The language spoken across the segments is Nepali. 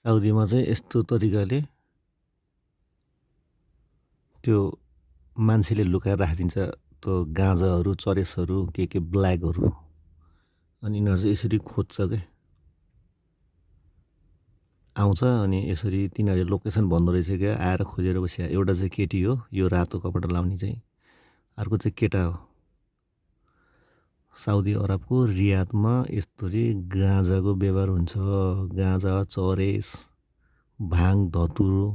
साउदीमा चाहिँ यस्तो तरिकाले त्यो मान्छेले लुकाएर राखिदिन्छ त्यो गाँजाहरू, चरेसहरू, के ब्ल्याकहरू। अनि यिनीहरू चाहिँ यसरी खोज्छ के आउँछ अनि यसरी तिनीहरूले लोकेसन भन्दो रहेछ क्या आएर खोजेर बसिया। एउटा चाहिँ केटी हो यो रातो कपडा लाउने चाहिँ, अर्को चाहिँ केटा हो। साउदी अरबको रियादमा यस्तरी गाँजाको व्यवहार हुन्छ। गाँजा, चरेस, भाङ, धतुरो।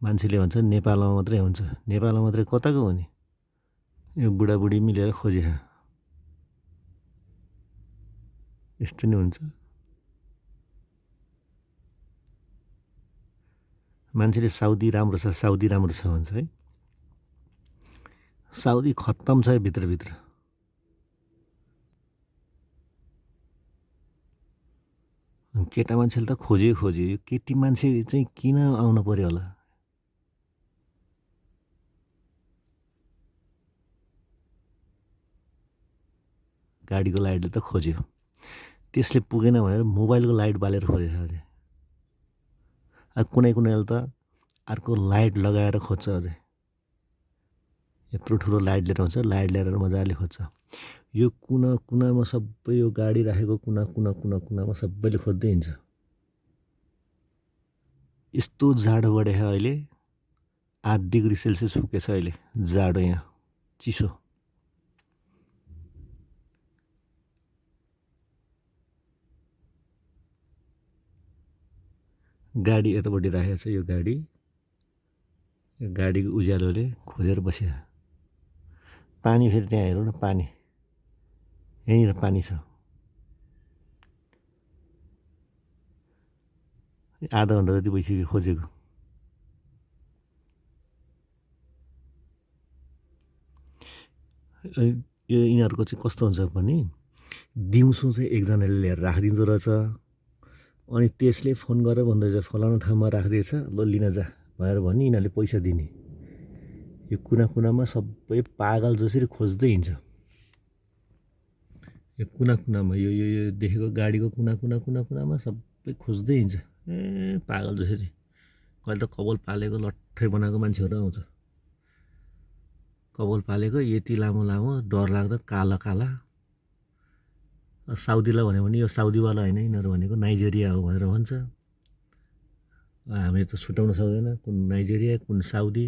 मान्छेले भन्छ नेपालमा मात्रै हुन्छ। नेपालमा मात्रै कताको हो नि? यो बुढाबुढी मिलेर खोजे यस्तो नै हुन्छ। मान्छेले साउदी राम्रो छ, साउदी राम्रो छ भन्छ है। साउदी खत्तम छ भित्रभित्र। केटा मान्छेले त खोज्यो यो केटी मान्छे चाहिँ किन आउनु पर्यो होला? गाडीको लाइटले त खोज्यो, त्यसले पुगेन भनेर मोबाइलको लाइट बालेर खोजेछ अझै। कुनै कुनैले त अर्को लाइट लगाएर खोज्छ अझै। यत्रो ठुलो लाइट लिएर आउँछ, लाइट ल्याएर मजाले खोज्छ। यो कुना कुनामा सबै यो गाडी राखेको कुनामा सबैले खोज्दै हिँड्छ। यस्तो जाडो बढेछ अहिले, 8 डिग्री सेल्सियस पुगेछ अहिले जाडो। यहाँ चिसो। गाडी यतापट्टि राखेको छ। यो गाडीको उज्यालोले खोजेर बसिया। पानी फेरि त्यहाँ हेरौँ न, पानी यहीँनिर पानी छ। आधा घन्टा जति भइसक्यो खोजेको। यो यिनीहरूको चाहिँ कस्तो हुन्छ भने दिउँसो चाहिँ एकजनाले ल्याएर राखिदिँदो रहेछ। अनि त्यसले फोन गरेर भन्दो रहेछ फलाना ठाउँमा राखिदिएछ, ल लिन जा भनेर भनी यिनीहरूले पैसा दिने। यो कुनामा सबै पागल जसरी खोज्दै हिँड्छ। यो कुनामा यो देखेको गाडीको कुनामा सबै खोज्दै हिँड्छ। पागल जसरी। कहिले त कपाल पालेको लट्ठै बनाएको मान्छेहरू आउँछ। कपाल पालेको यति लामो डरलाग्दो काला। साउदीलाई भन्यो भने यो साउदीवाला होइन, यिनीहरू भनेको नाइजेरिया हो भनेर भन्छ। हामीले त छुट्याउन सक्दैन कुन नाइजेरिया कुन साउदी।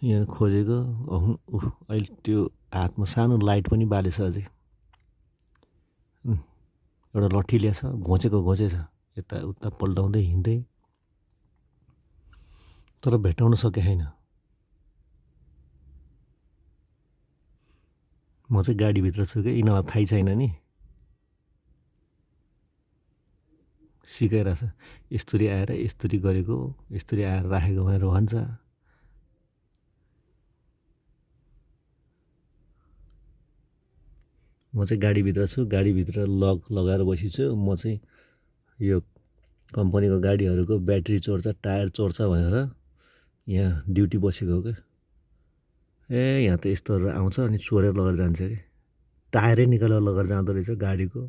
यहाँ खोजेको अहिले त्यो हातमा सानो लाइट पनि बालेछ अझै। एउटा लट्ठी ल्याछ, घोचेछ यताउता पल्टाउँदै हिँड्दै, तर भेटाउन सके छैन। म चाहिँ गाडीभित्र छु क्या, यिनीहरूलाई थाहै छैन नि। सिकाइरहेछ यस्तरी आएर यस्तरी गरेको, यस्तरी आएर राखेको भनेर भन्छ। म चाहिँ गाडीभित्र छु, गाडीभित्र लक लगाएर बसिछु। म चाहिँ यो कम्पनीको गाडीहरूको ब्याट्री चोर्छ, टायर चोर्छ भनेर यहाँ ड्युटी बसेको हो क्या। यहाँ त यस्तोहरू आउँछ अनि चोरेर लगेर जान्छ कि टायरै निकालेर लगेर जाँदो रहेछ गाडीको।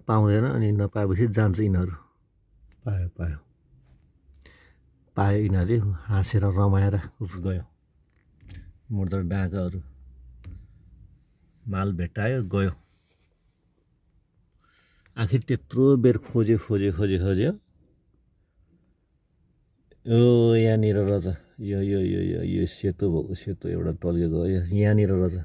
पाउँदैन अनि नपाएपछि जान्छ यिनीहरू। पायो यिनीहरूले हाँसेर रमाएर गयो। मुर्दर डाँकाहरू माल भेटायो गयो। आखिर त्यत्रो बेर खोज्यो। यहाँनिर रहेछ यो सेतो एउटा टल्केको यहाँनिर रहेछ।